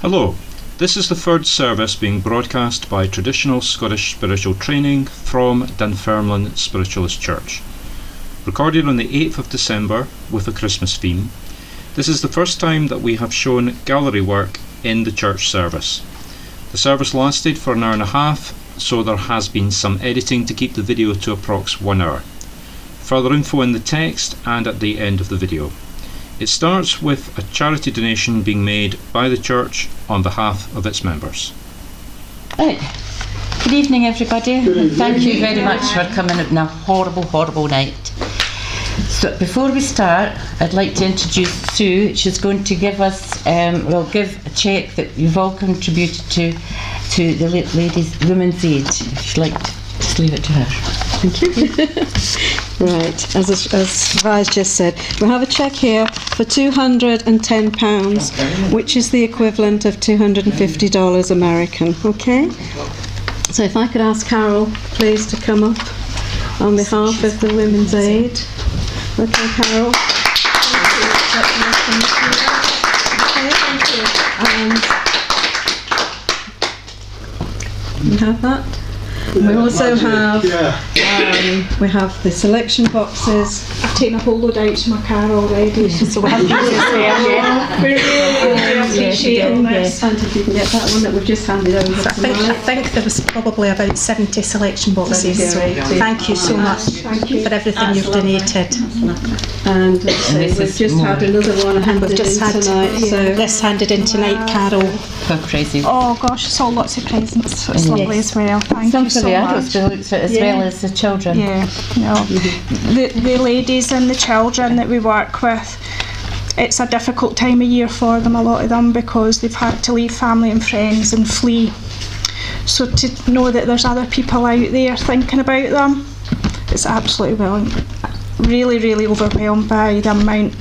Hello, this is the third service being broadcast by Traditional Scottish Spiritual Training from Dunfermline Spiritualist Church. Recorded on the 8th of December with a Christmas theme, this is the first time that we have shown gallery work in the church service. The service lasted for an hour and a half, so there has been some editing to keep the video to approx 1 hour. Further info in the text and at the end of the video. It starts with a charity donation being made by the church on behalf of its members. Right. Good evening, everybody. Good evening. Thank you very much for coming on a horrible night. So before we start, I'd like to introduce Sue. She's going to give us, we'll give a cheque that you've all contributed to the Women's Aid. If you'd like to just leave it to her. Thank you. Right, as Vi's just said, we have a cheque here for £210, which is the equivalent of $250 American. Okay? So if I could ask Carol, please, to come up on behalf of the Women's Aid. Okay, Carol. And you have that. We also have we have the selection boxes. I've taken a whole load out to my car already, so we have to We're really appreciating this. And if you can get that one that we've just handed over to I think there was probably about 70 selection boxes. So thank you so much for everything you've donated. And we've just had another one handed in tonight. So this handed in tonight, Carol. How crazy. Oh gosh, it's all lots of presents. So it's lovely as well. Thank you so the much. adults as well as the children. Yeah, the ladies and the children that we work with, it's a difficult time of year for them, a lot of them, because they've had to leave family and friends and flee. So to know that there's other people out there thinking about them, it's absolutely brilliant. Really overwhelmed by the amount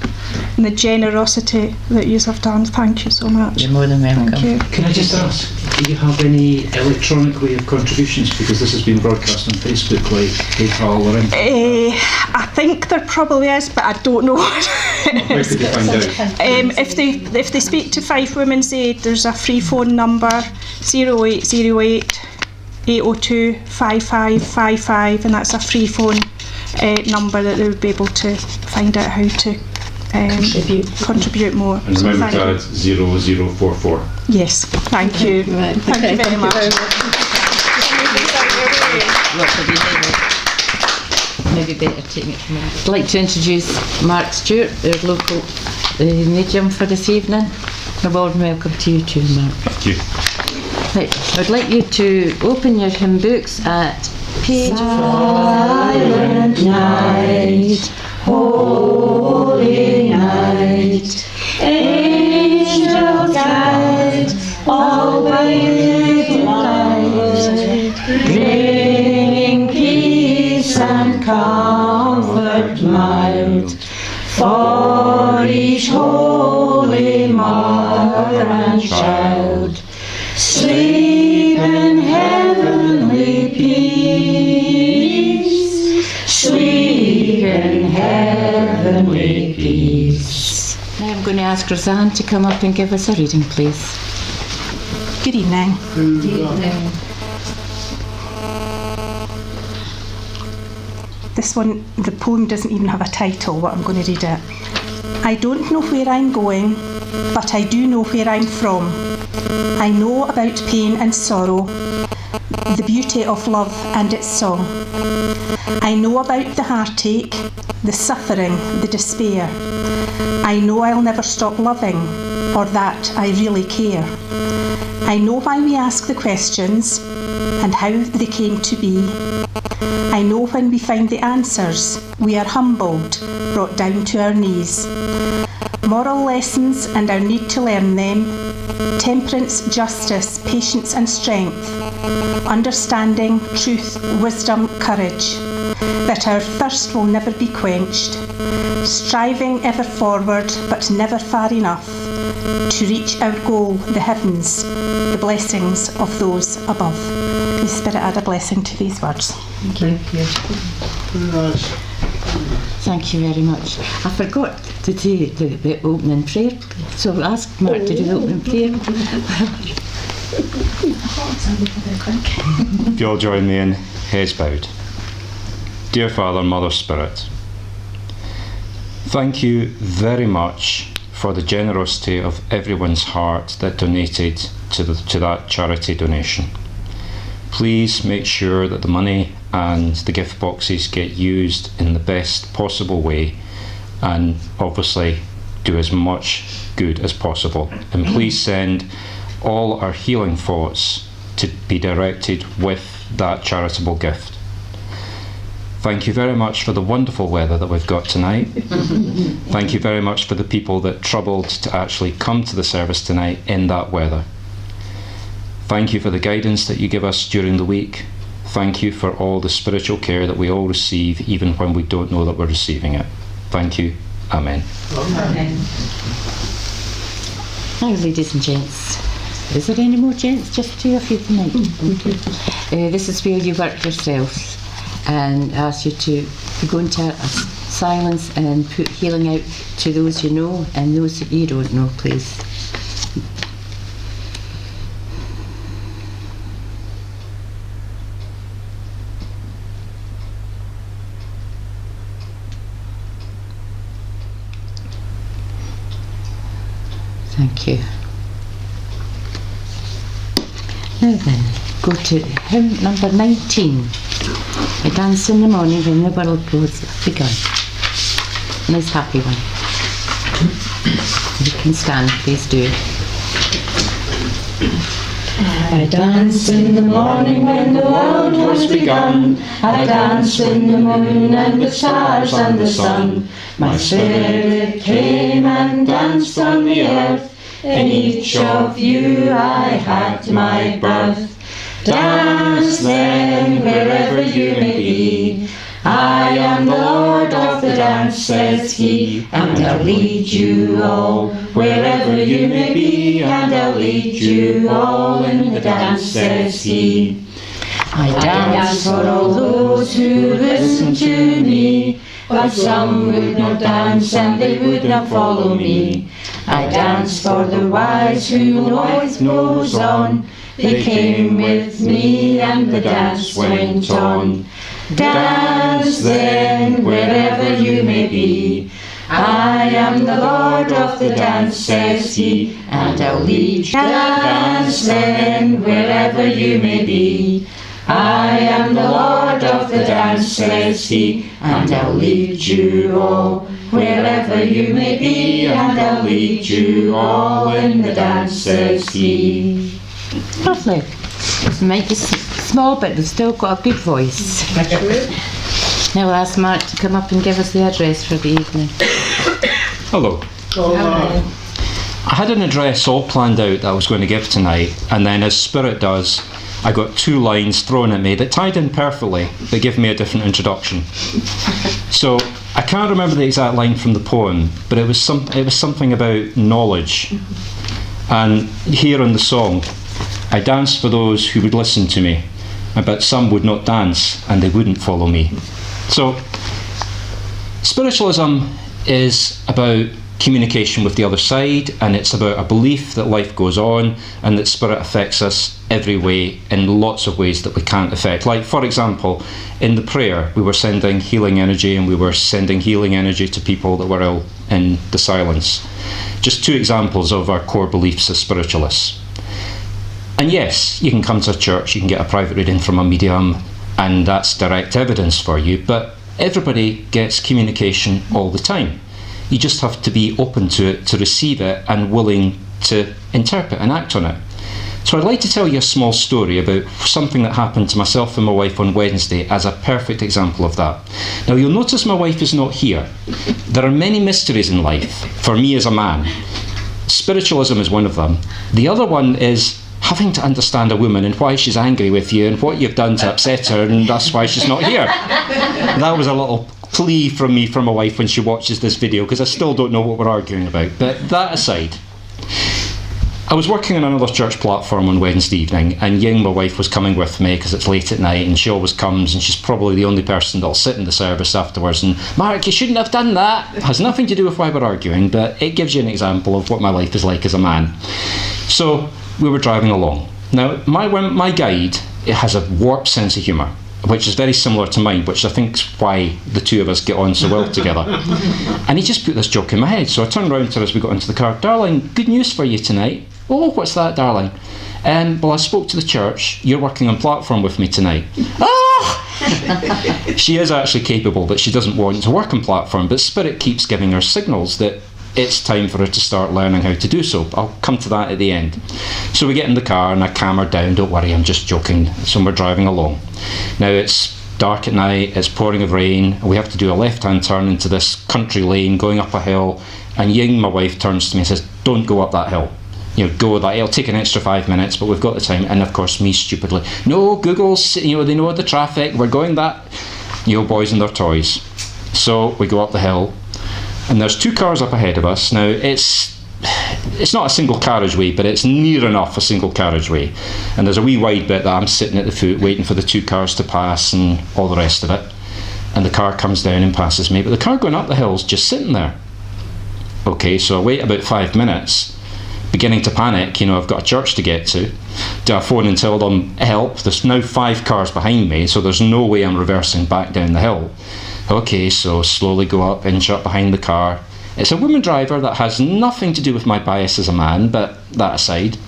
and the generosity that you have done. Thank you so much. You're more than welcome. Thank you. Can I just ask, do you have any electronic way of contributions, because this has been broadcast on Facebook, like PayPal or anything? I think there probably is, but I don't know what it Where is. could they find out? If they speak to Fife Women's Aid, there's a free phone number, 0808 802 5555, and that's a free phone number that they would be able to find out how to contribute more. And remember to add 0044. Yes, thank you. Right. Thank you very much. Maybe better taking it from there. I'd like to introduce Marc Stuart, our local medium for this evening. A warm welcome to you too, Marc. Thank you. Right, I'd like you to open your hymn books at page 4. Silent night, holy night, angels guide, all with light, bringing peace and comfort mild, for each holy mother and child. Sleep in heavenly peace, sleep in heavenly peace. Now I'm going to ask Roseanne to come up and give us a reading, please. Good evening. Good evening. This one, the poem doesn't even have a title, but I'm going to read it. I don't know where I'm going, but I do know where I'm from. I know about pain and sorrow, the beauty of love and its song. I know about the heartache, the suffering, the despair. I know I'll never stop loving, or that I really care. I know why we ask the questions and how they came to be. I know when we find the answers, we are humbled, brought down to our knees. Moral lessons and our need to learn them, temperance, justice, patience and strength, understanding, truth, wisdom, courage, that our thirst will never be quenched, striving ever forward but never far enough, to reach our goal, the heavens, the blessings of those above. May the Spirit add a blessing to these words. Thank you. Very nice. Thank you very much. I forgot to do the opening prayer, so I'll ask Mark to do the opening prayer. If you all join me in heads bowed. Dear Father, Mother, Spirit, thank you very much for the generosity of everyone's heart that donated to that charity donation. Please make sure that the money and the gift boxes get used in the best possible way, and obviously do as much good as possible. And please send all our healing thoughts to be directed with that charitable gift. Thank you very much for the wonderful weather that we've got tonight. Thank you very much for the people that troubled to actually come to the service tonight in that weather. Thank you for the guidance that you give us during the week. Thank you for all the spiritual care that we all receive, even when we don't know that we're receiving it. Thank you. Amen. Amen. Now, ladies and gents, is there any more gents? Just two of you tonight. This is where you work yourselves, and ask you to go into silence and put healing out to those you know and those that you don't know, please. Thank you. Now then, go to hymn number 19. I dance in the morning when the world goes begun. Nice happy one. You can stand, please do. I dance in the morning when the world was begun. I dance in the moon and the stars and the sun. My spirit came and danced on the earth. In each of you I had my birth. Dance then wherever you may be. I am the Lord of the dance, says he, and I'll lead you all wherever you may be, and I'll lead you all in the dance, says he. I dance for all those who listen to me, but some would not dance and they would not follow me. I dance for the wise who noise goes on. They came with me and the dance went on. Dance then wherever you may be. I am the Lord of the dance, says he, and I'll lead you. Dance then wherever you may be. I am the Lord of the dance, says he, and I'll lead you all wherever you may be, and I'll lead you all in the dance, says he. Lovely. It might be small, but they've still got a good voice. Now I'll ask Mark to come up and give us the address for the evening. Hello. I had an address all planned out that I was going to give tonight, and then as Spirit does, I got two lines thrown at me that tied in perfectly, but give me a different introduction. So I can't remember the exact line from the poem, but it was something about knowledge. And here in the song, I danced for those who would listen to me, but some would not dance and they wouldn't follow me. So spiritualism is about communication with the other side, and it's about a belief that life goes on and that spirit affects us every way in lots of ways that we can't affect. Like, for example, in the prayer we were sending healing energy, and we were sending healing energy to people that were ill in the silence. Just two examples of our core beliefs as spiritualists. And yes, you can come to a church, you can get a private reading from a medium, and that's direct evidence for you, but everybody gets communication all the time. You just have to be open to it, to receive it, and willing to interpret and act on it. So I'd like to tell you a small story about something that happened to myself and my wife on Wednesday as a perfect example of that. Now you'll notice my wife is not here. There are many mysteries in life for me as a man. Spiritualism is one of them. The other one is having to understand a woman and why she's angry with you and what you've done to upset her, and that's why she's not here. That was a little plea from me for my wife when she watches this video, because I still don't know what we're arguing about. But that aside, I was working on another church platform on Wednesday evening, and Ying, my wife, was coming with me because it's late at night, and she always comes, and she's probably the only person that'll sit in the service afterwards and, Mark, you shouldn't have done that. It has nothing to do with why we're arguing, but it gives you an example of what my life is like as a man. So we were driving along. Now, my guide, it has a warped sense of humour, which is very similar to mine, which I think is why the two of us get on so well together. And he just put this joke in my head. So I turned round to her as we got into the car. Darling, good news for you tonight. Oh, what's that, darling? Well, I spoke to the church. You're working on platform with me tonight. Ah! She is actually capable, but she doesn't want to work on platform. But Spirit keeps giving her signals that it's time for her to start learning how to do so. I'll come to that at the end. So we get in the car and I calm her down. Don't worry, I'm just joking. So we're driving along. Now it's dark at night, it's pouring of rain, and we have to do a left-hand turn into this country lane going up a hill, and Ying, my wife, turns to me and says, don't go up that hill. Go that, it'll take an extra 5 minutes, but we've got the time. And of course, me stupidly, no, Google's, they know the traffic, we're going that, boys and their toys. So we go up the hill, and there's two cars up ahead of us. Now, it's not a single carriageway, but it's near enough a single carriageway. And there's a wee wide bit that I'm sitting at the foot waiting for the two cars to pass and all the rest of it. And the car comes down and passes me, but the car going up the hill's just sitting there. Okay, so I wait about 5 minutes, beginning to panic, I've got a church to get to. Do I phone and tell them, help? There's now 5 cars behind me, so there's no way I'm reversing back down the hill. Okay, so slowly go up, inch up behind the car. It's a woman driver that has nothing to do with my bias as a man, but that aside,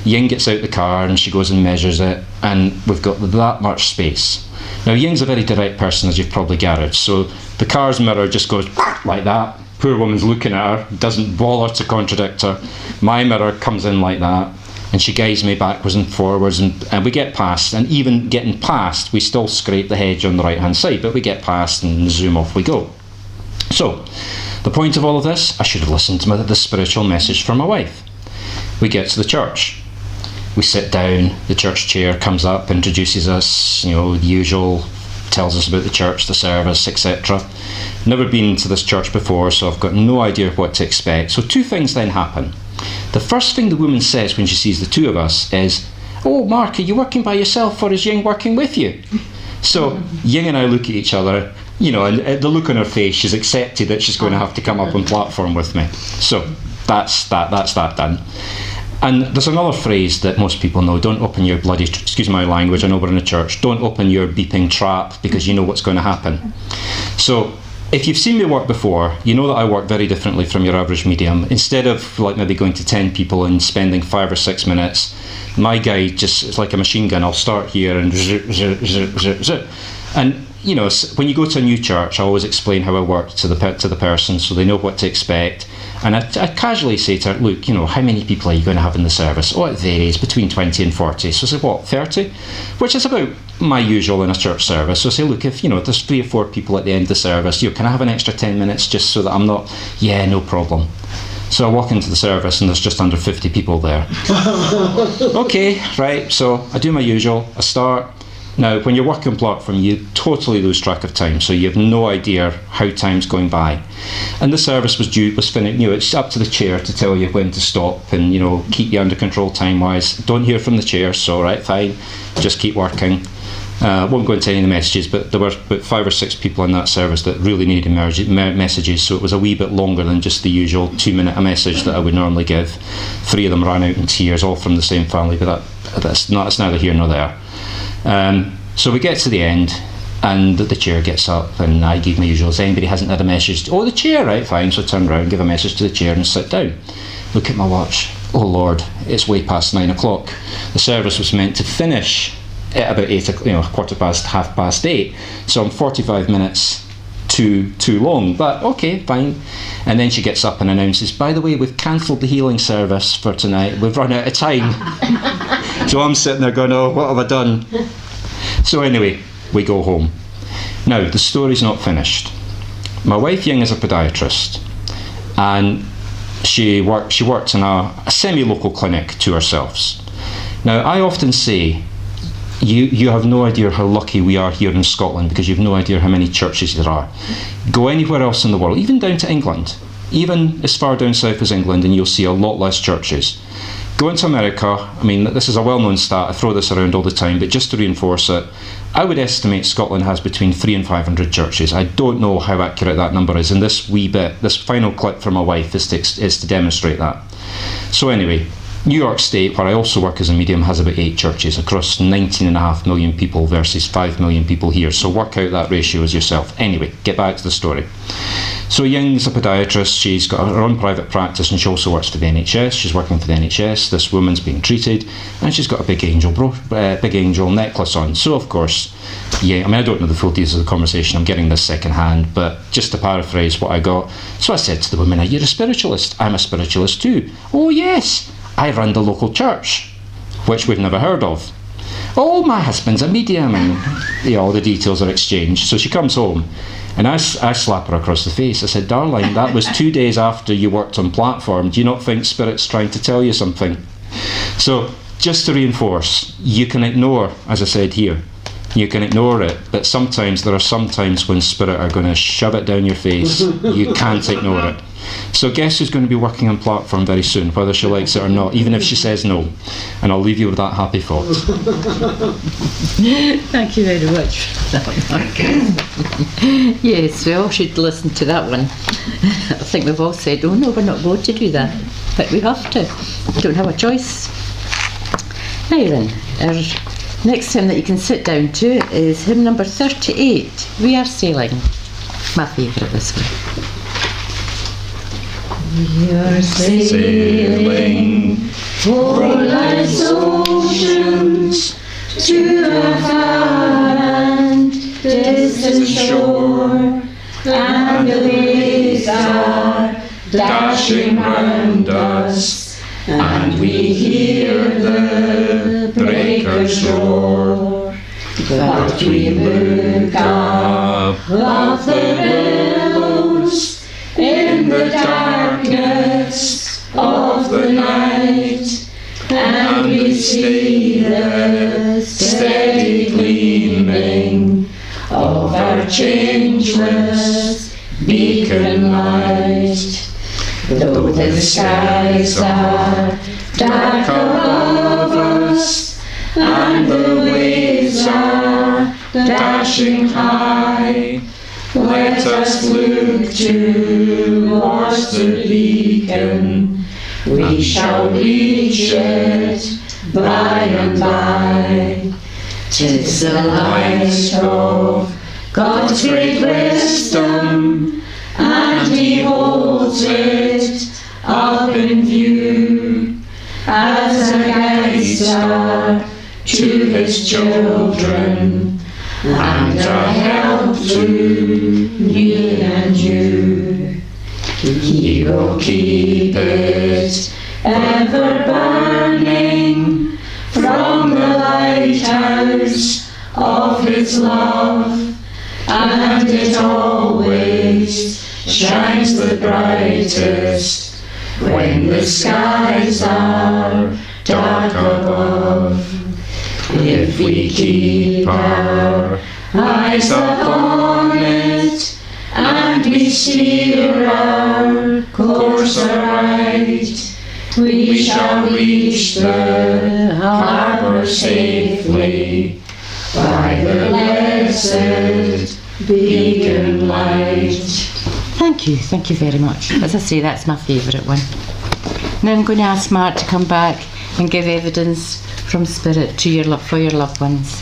Ying gets out the car and she goes and measures it, and we've got that much space. Now, Ying's a very direct person, as you've probably gathered, so the car's mirror just goes like that. Poor woman's looking at her, doesn't bother to contradict her. My mirror comes in like that, and she guides me backwards and forwards, and we get past, and even getting past, we still scrape the hedge on the right hand side, but we get past and zoom off we go. So, the point of all of this, I should have listened to the spiritual message from my wife. We get to the church. We sit down, the church chair comes up, introduces us, the usual, tells us about the church, the service, etc. Never been to this church before, so I've got no idea what to expect. So 2 things then happen. The first thing the woman says when she sees the two of us is, oh, Mark, are you working by yourself or is Ying working with you? So Ying and I look at each other, and the look on her face, she's accepted that she's going to have to come up on platform with me. So that's that done. And there's another phrase that most people know, don't open your bloody, excuse my language, I know we're in a church, don't open your beeping trap because you know what's going to happen. So if you've seen me work before, you know that I work very differently from your average medium. Instead of maybe going to 10 people and spending 5 or 6 minutes, my guide just, it's like a machine gun. I'll start here and zip. And when you go to a new church, I always explain how I work to the person so they know what to expect. And I casually say to her, look, how many people are you going to have in the service? Oh, it varies, between 20 and 40. So I say, what, 30? Which is about my usual in a church service. So I say, look, if there's 3 or 4 people at the end of the service, can I have an extra 10 minutes just so that I'm not, yeah, no problem. So I walk into the service and there's just under 50 people there. Okay, right, so I do my usual, I start. Now, when you're working on platform, you totally lose track of time, so you have no idea how time's going by. And the service was finished. It's up to the chair to tell you when to stop and keep you under control time-wise. Don't hear from the chair, so right, fine, just keep working. Won't go into any of the messages, but there were about 5 or 6 people in that service that really needed messages, so it was a wee bit longer than just the usual 2-minute a message that I would normally give. 3 of them ran out in tears, all from the same family, but that's neither here nor there. So we get to the end, and the chair gets up, and I give my usual, if anybody hasn't had a message, oh, the chair, right, fine, so I turn around, give a message to the chair and sit down. Look at my watch, oh Lord, it's way past 9 o'clock. The service was meant to finish at about 8 o'clock, 8:15, so I'm 45 minutes too long, but okay, fine. And then she gets up and announces, by the way, we've cancelled the healing service for tonight, we've run out of time. So I'm sitting there going, oh, what have I done? So anyway, we go home. Now, the story's not finished. My wife Ying is a podiatrist, and she worked in a semi-local clinic to ourselves. Now, I often say, you have no idea how lucky we are here in Scotland because you've no idea how many churches there are. Go anywhere else in the world, even down to England, even as far down south as England, and you'll see a lot less churches. Going to America, I mean, this is a well-known stat, I throw this around all the time, but just to reinforce it, I would estimate Scotland has between 300 and 500 churches. I don't know how accurate that number is, and this final clip from my wife is to demonstrate that. So anyway, New York State, where I also work as a medium, has about 8 churches across 19.5 million people versus 5 million people here. So work out that ratio as yourself. Anyway, get back to the story. So Ying's a podiatrist. She's got her own private practice, and she also works for the NHS. She's working for the NHS. This woman's being treated, and she's got a big angel necklace on. So of course, I mean, I don't know the full details of the conversation. I'm getting this second hand, but just to paraphrase what I got. So I said to the woman, "Are you a spiritualist?" "I'm a spiritualist too." "Oh yes, I run the local church," which we've never heard of. "Oh, my husband's a medium," and all the details are exchanged. So she comes home, and I slap her across the face. I said, "Darling, that was 2 days after you worked on platform. Do you not think Spirit's trying to tell you something?" So just to reinforce, you can ignore, as I said here, you can ignore it, but sometimes there are some times when Spirit are going to shove it down your face. You can't ignore it. So guess who's going to be working on platform very soon, whether she likes it or not, even if she says no. And I'll leave you with that happy thought. Thank you very much for that, Mark. Yes, we all should listen to that one. I think we've all said, "Oh no, we're not going to do that," but we have to. We don't have a choice. Now then, our next hymn that you can sit down to is hymn number 38, "We Are Sailing." My favourite, this one. We are sailing for life's oceans to a far and distant shore, and the waves are dashing round us, and we hear the breakers roar. But we look up of the billows in the darkness of the night, and we see the steady gleaming of our changeless beacon light. Though the skies are dark above us, and the waves are dashing high, let us look towards the beacon. We shall reach it by and by. 'Tis the light of God's great wisdom, and He holds it up in view as a guide star to His children, and a help to me and you. He will keep it ever burning from the lighthouse of His love, and it always shines the brightest when the skies are dark above. If we keep our eyes upon it, and we steer our course aright, we shall reach the harbour safely by the blessed beacon light. Thank you very much. As I say, that's my favourite one. Now I'm going to ask Mark to come back and give evidence from Spirit to for your loved ones.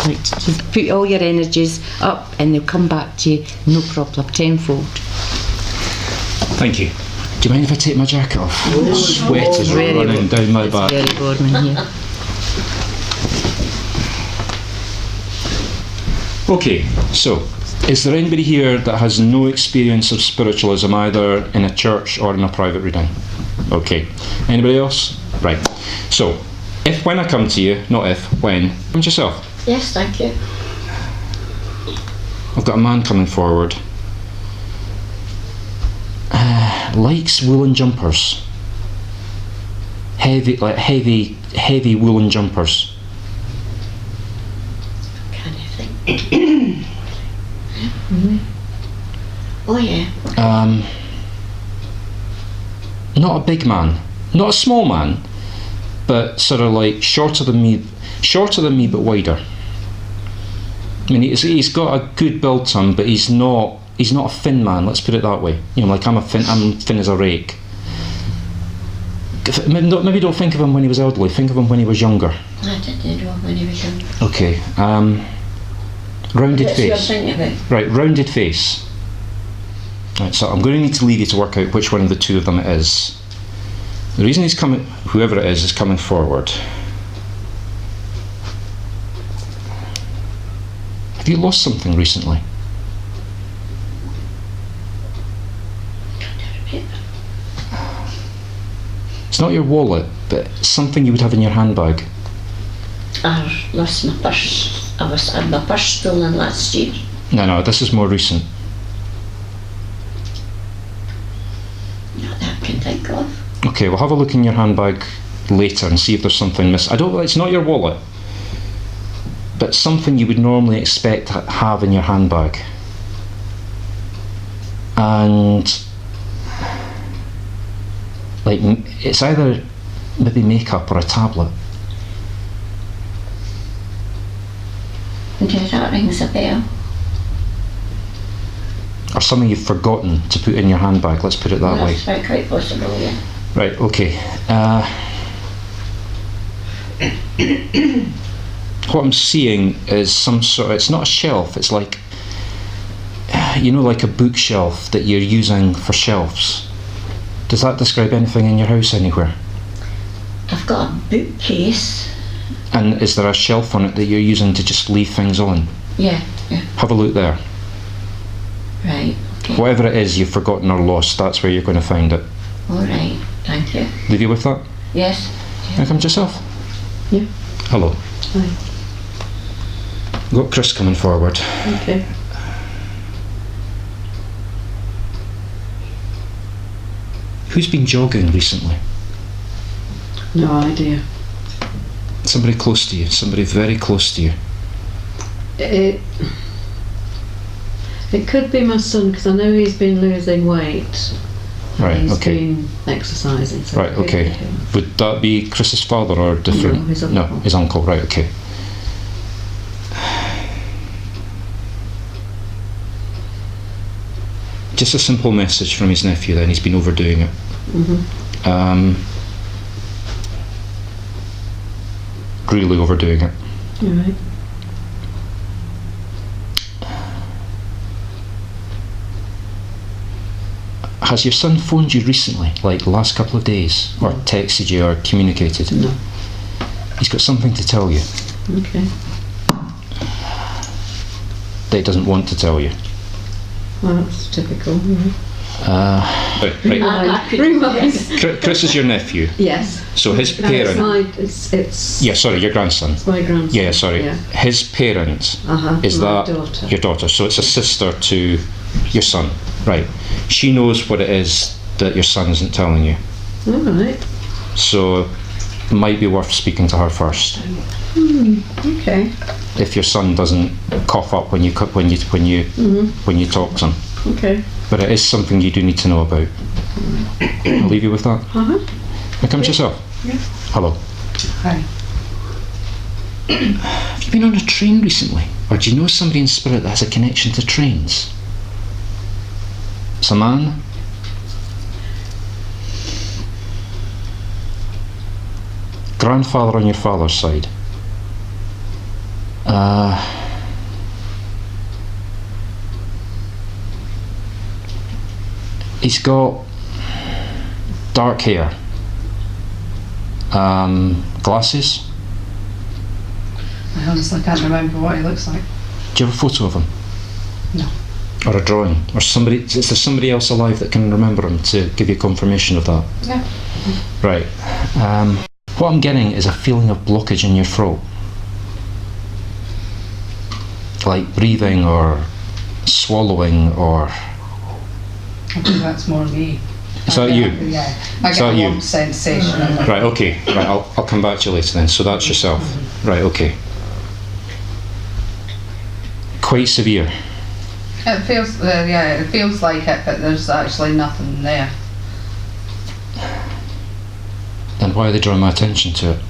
Like, just put all your energies up and they'll come back to you, no problem, tenfold. Thank you. Do you mind if I take my jacket off? The sweat is running down my back. It's very warm in here. Okay, so is there anybody here that has no experience of spiritualism, either in a church or in a private reading? Okay. Anybody else? Right. So, when I come to you, not if, when, come to yourself. Yes, thank you. I've got a man coming forward. Likes woolen jumpers. Heavy woolen jumpers. Can you think? Oh yeah. Not a big man, not a small man, but sort of like shorter than me but wider. I mean, he's got a good build to him, but he's not a thin man, let's put it that way. You know, like I'm thin as a rake. Maybe don't think of him when he was elderly, think of him when he was younger. I didn't know when he was young. Okay, rounded face. Right, rounded face. Right, so I'm going to need to leave you to work out which one of the two of them it is. The reason he's coming, whoever it is coming forward. Have you lost something recently? It's not your wallet, but something you would have in your handbag. I lost my purse. I had my purse stolen last year. No, this is more recent. Not that I can think of. Okay, we'll have a look in your handbag later and see if there's something missing. It's not your wallet, but something you would normally expect to have in your handbag. And like, it's either maybe makeup or a tablet. Yeah, that rings a bell. Or something you've forgotten to put in your handbag, let's put it that way. That's quite possible, yeah. Right, okay. What I'm seeing is some sort of, it's not a shelf, it's like, you know, like a bookshelf that you're using for shelves. Does that describe anything in your house anywhere? I've got a bookcase. And is there a shelf on it that you're using to just leave things on? Yeah. Have a look there. Right, okay. Whatever it is you've forgotten or lost, that's where you're going to find it. Alright, thank you. Leave you with that? Yes. Here comes yourself. Yeah. Hello. Hi. Got Chris coming forward. Okay. Who's been jogging recently? No idea. Somebody close to you, somebody very close to you. It could be my son, because I know he's been losing weight. Right, He's okay. been exercising. So Right, it could be okay. him. Would that be Chris's father or different? No, his uncle. No, his uncle, right, okay. Just a simple message from his nephew then, he's been overdoing it. Really overdoing it. All right. Has your son phoned you recently, like the last couple of days, or texted you or communicated? No. He's got something to tell you Okay. that he doesn't want to tell you. Well, that's typical. Right. Remind. Chris is your nephew, Yes. so his No, parent. it's Yeah, sorry, your grandson. my grandson. Yeah, sorry. Yeah. His parent is my that daughter. your daughter? So it's a sister to your son, right? She knows what it is that your son isn't telling you, All right. so it might be worth speaking to her first. Okay. If your son doesn't cough up when you talk to him, Okay. but it is something you do need to know about. I'll leave you with that. Here comes yourself. Yeah. Hello. Hi. Have you been on a train recently, or do you know somebody in spirit that has a connection to trains? It's a man. Grandfather on your father's side. He's got dark hair, glasses. I honestly can't remember what he looks like. Do you have a photo of him? No. Or a drawing? Or somebody, is there somebody else alive that can remember him to give you confirmation of that? Yeah. Right. What I'm getting is a feeling of blockage in your throat. Like breathing or swallowing or... I think that's more me. Is that you? Yeah. I Is get that a you? warm sensation. Right, okay. Right, I'll come back to you later then. So that's yourself. Right, okay. Quite severe. It feels, it feels like it, but there's actually nothing there. then why are they drawing my attention to it?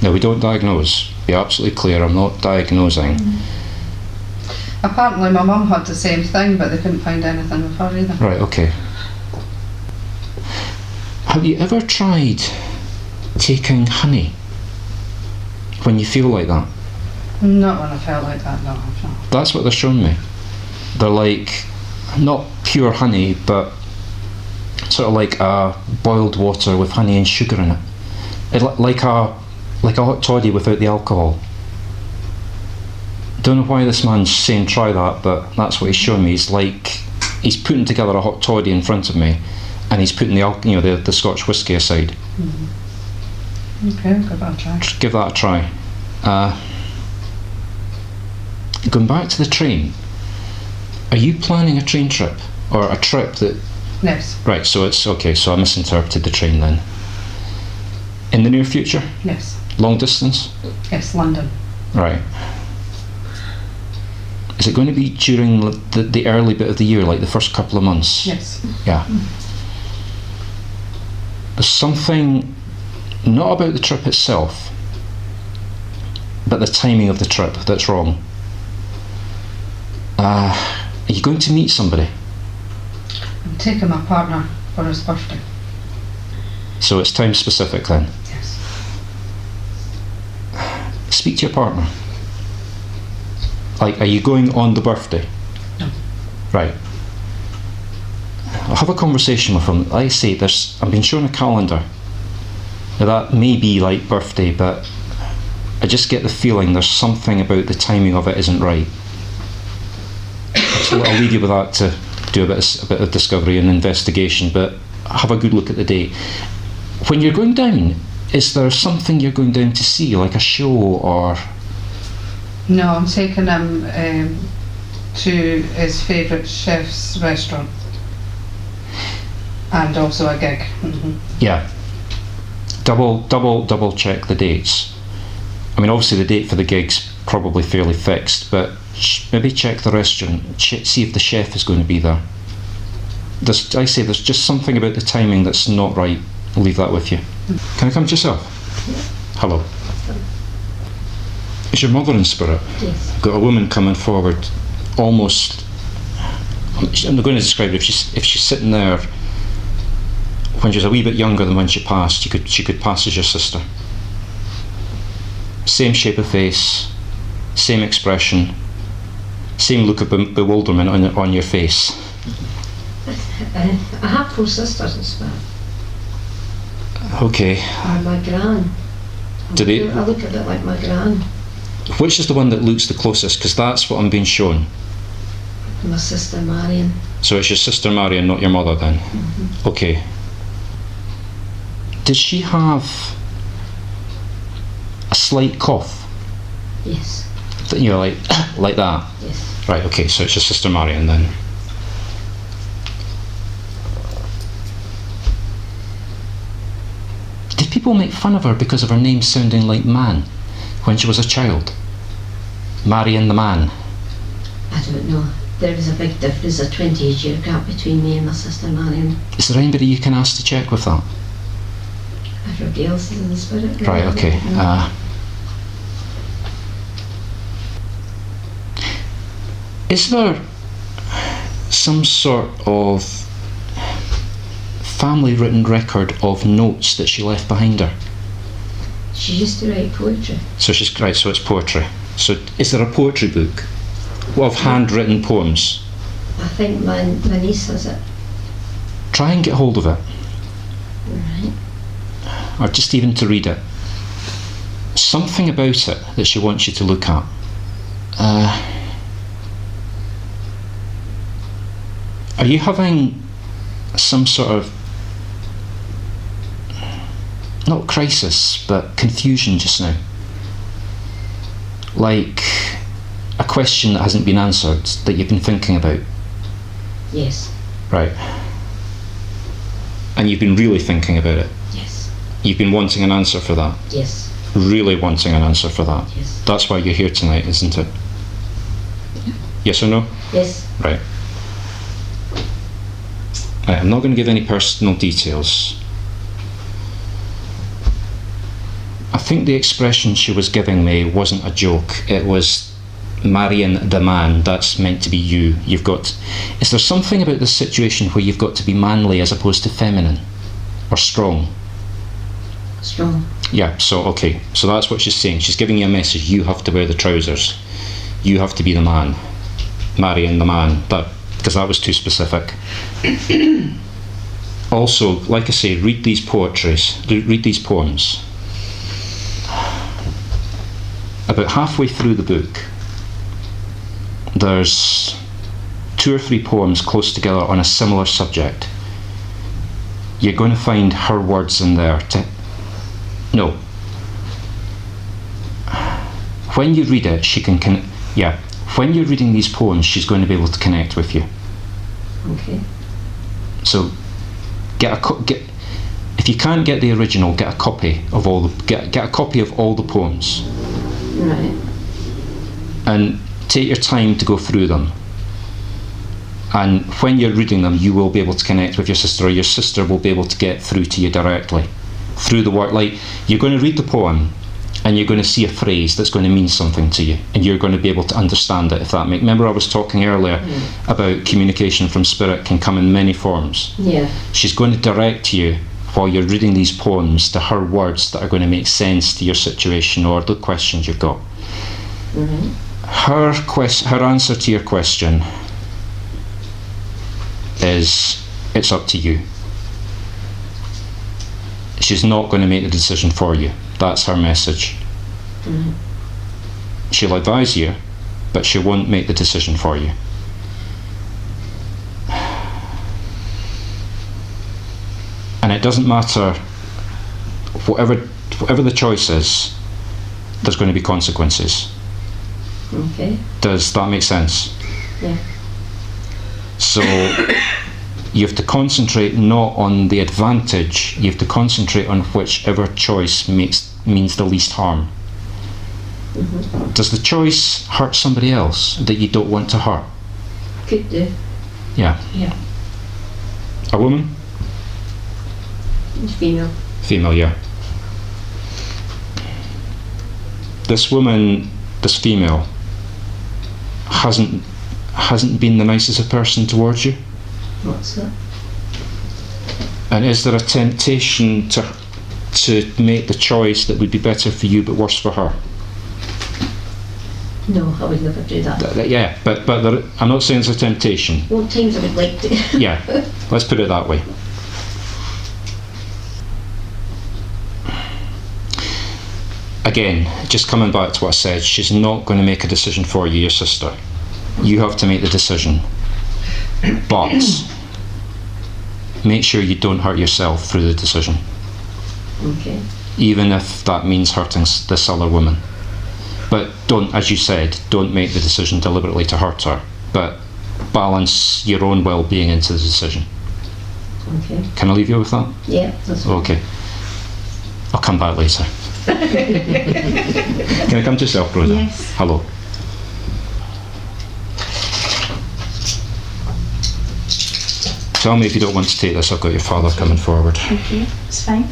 Now, we don't diagnose. Be absolutely clear, I'm not diagnosing. Apparently my mum had the same thing, but they couldn't find anything with her either. Right, okay. Have you ever tried taking honey when you feel like that? Not when I felt like that, no, I've not. That's what they're showing me. They're like, not pure honey, but sort of like boiled water with honey and sugar in it. Like a hot toddy without the alcohol. Don't know why this man's saying try that, but that's what he's showing me. He's putting together a hot toddy in front of me, and he's putting the Scotch whisky aside. Okay, I'll give that a try. Give that a try. Going back to the train, are you planning a train trip or a trip that? Yes. Right, so it's okay. So I misinterpreted the train then. In the near future? Yes. Long distance? Yes, London. Right. Is it going to be during the early bit of the year, like the first couple of months? Yes. Yeah. There's something, not about the trip itself, but the timing of the trip that's wrong. Are you going to meet somebody? I'm taking my partner for his birthday. So it's time specific then? Yes. Speak to your partner. Like, are you going on the birthday? No. Right. I'll have a conversation with him. Like I say, I'm being shown a calendar. Now that may be like birthday, but I just get the feeling there's something about the timing of it isn't right. So I'll leave you with that to do a bit of discovery and investigation, but have a good look at the date. When you're going down, is there something you're going down to see, like a show or? No, I'm taking him to his favourite chef's restaurant, and also a gig. Yeah. Double check the dates. I mean, obviously the date for the gig's probably fairly fixed, but maybe check the restaurant, see if the chef is going to be there. There's just something about the timing that's not right. I'll leave that with you. Can I come to yourself? Hello. Is your mother in spirit? Yes. Got a woman coming forward, almost. I'm not going to describe it. If she's sitting there, when she was a wee bit younger than when she passed, she could pass as your sister. Same shape of face, same expression, same look of bewilderment on your face. I have 4 sisters in spirit. Okay. Or my gran. I look a bit like my gran. Which is the one that looks the closest? Because that's what I'm being shown. My sister Marion. So it's your sister Marion, not your mother then? Okay. Did she have a slight cough? Yes. You know, like that? Yes. Right, okay, so it's your sister Marion then. Did people make fun of her because of her name sounding like man when she was a child? Marion the man. I don't know. There is a big difference, a 28-year gap between me and my sister Marion. Is there anybody you can ask to check with that? Everybody else is in the spirit. Right, okay. Is there some sort of family written record of notes that she left behind her? She used to write poetry. So so it's poetry. So is there a poetry book of handwritten poems? I think my niece has it. Try and get hold of it. Right. Or just even to read it. Something about it that she wants you to look at. Are you having some sort of, not crisis, but confusion just now? Like a question that hasn't been answered, that you've been thinking about? Yes. Right. And you've been really thinking about it? Yes. You've been wanting an answer for that? Yes. Really wanting an answer for that? Yes. That's why you're here tonight, isn't it? Yes or no? Yes. Right. I'm not going to give any personal details. I think the expression she was giving me wasn't a joke. It was marrying the man. That's meant to be you. Is there something about this situation where you've got to be manly as opposed to feminine or strong? Strong. Yeah, so that's what she's saying. She's giving you a message. You have to wear the trousers. You have to be the man. Marrying the man. Because that was too specific. Also, like I say, read these poems. About halfway through the book, there's 2 or 3 poems close together on a similar subject. You're going to find her words in there. When you read it, when you're reading these poems, she's going to be able to connect with you. Okay. So, if you can't get the original, get a copy of all the poems. Right. And take your time to go through them. And when you're reading them, you will be able to connect with your sister, or your sister will be able to get through to you directly through the word. Like, you're going to read the poem and you're going to see a phrase that's going to mean something to you, and you're going to be able to understand it. Remember I was talking earlier about communication from spirit can come in many forms. Yeah. She's going to direct you while you're reading these poems to her words that are going to make sense to your situation or the questions you've got. Mm-hmm. Her answer to your question is, it's up to you. She's not going to make the decision for you. That's her message. Mm-hmm. She'll advise you, but she won't make the decision for you. And it doesn't matter, whatever the choice is, there's going to be consequences. Okay. Does that make sense? Yeah. So you have to concentrate not on the advantage, you have to concentrate on whichever choice means the least harm. Mm-hmm. Does the choice hurt somebody else that you don't want to hurt? Could do. Yeah. Yeah. A woman? Female. Female, yeah. This female, hasn't been the nicest of person towards you? What's that? And is there a temptation to make the choice that would be better for you but worse for her? No, I would never do that. Yeah, but I'm not saying it's a temptation. Well, times I would like to. Yeah, let's put it that way. Again, just coming back to what I said, she's not going to make a decision for you, your sister. You have to make the decision. But make sure you don't hurt yourself through the decision. Okay. Even if that means hurting this other woman. But don't, as you said, don't make the decision deliberately to hurt her. But balance your own well-being into the decision. Okay. Can I leave you with that? Yeah, that's fine. Okay. I'll come back later. Can I come to yourself, Rhoda? Yes. Hello. Tell me if you don't want to take this. I've got your father coming forward. Okay, it's fine.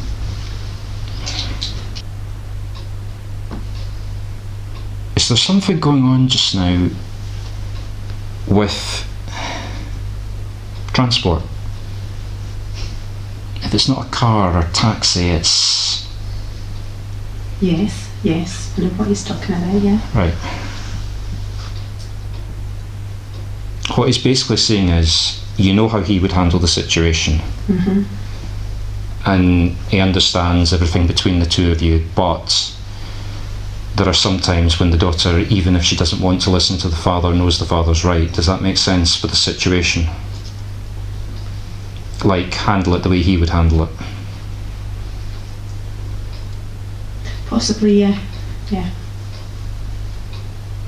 Is there something going on just now with transport? If it's not a car or a taxi, it's... Yes, I know what he's talking about, yeah. Right. What he's basically saying is, you know how he would handle the situation. Mm-hmm. And he understands everything between the two of you, but there are some times when the daughter, even if she doesn't want to listen to the father, knows the father's right. Does that make sense for the situation? Like, handle it the way he would handle it. Possibly, yeah.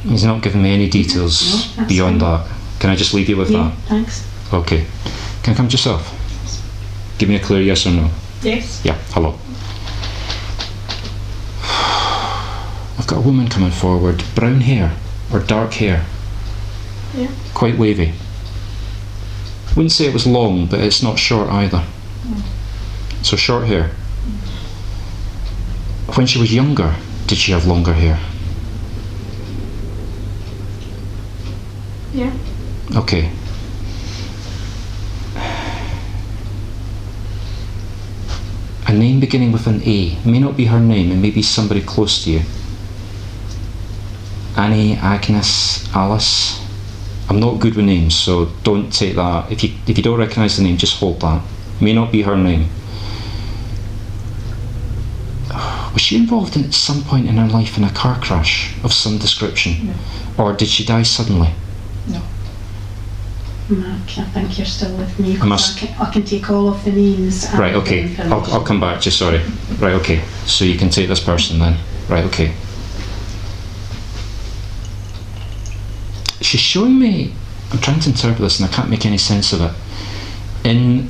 He's not giving me any details No, beyond fine. that. Can I just leave you with Yeah, that? thanks. Okay. Can I come to yourself? Give me a clear yes or no. Yes. Yeah, hello. I've got a woman coming forward, brown hair or dark hair. Yeah. Quite wavy. Wouldn't say it was long, but it's not short either. So short hair. When she was younger, did she have longer hair? Yeah. Okay. A name beginning with an A. It may not be her name, it may be somebody close to you. Annie, Agnes, Alice. I'm not good with names, so don't take that. If you don't recognise the name, just hold that. It may not be her name. Was she involved at some point in her life in a car crash of some description? No. Or did she die suddenly? No. Mark, I think you're still with me. I must- I can take all of the names. and Right, okay. the information. I'll come back to you, sorry. Right, okay. So you can take this person then. Right, okay. She's showing me, I'm trying to interpret this and I can't make any sense of it. In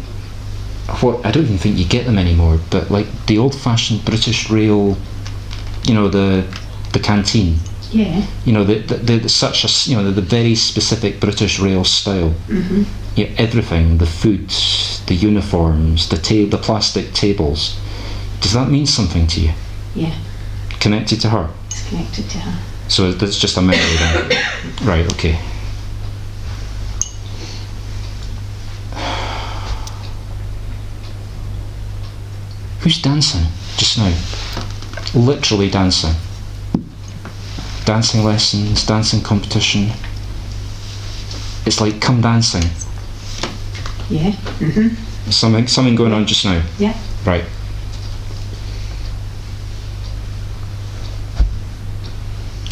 what, I don't even think you get them anymore, but like the old-fashioned British rail, you know, the canteen. Yeah. You know, the such a, you know, the very specific British rail style. Mm-hmm. You know, everything, the food, the uniforms, the plastic tables. Does that mean something to you? Yeah. Connected to her? It's connected to her. So that's just a memory then? Right, okay. Who's dancing just now? Literally dancing. Dancing lessons, dancing competition. It's like come dancing. Yeah. Mm-hmm. Something going on just now. Yeah. Right.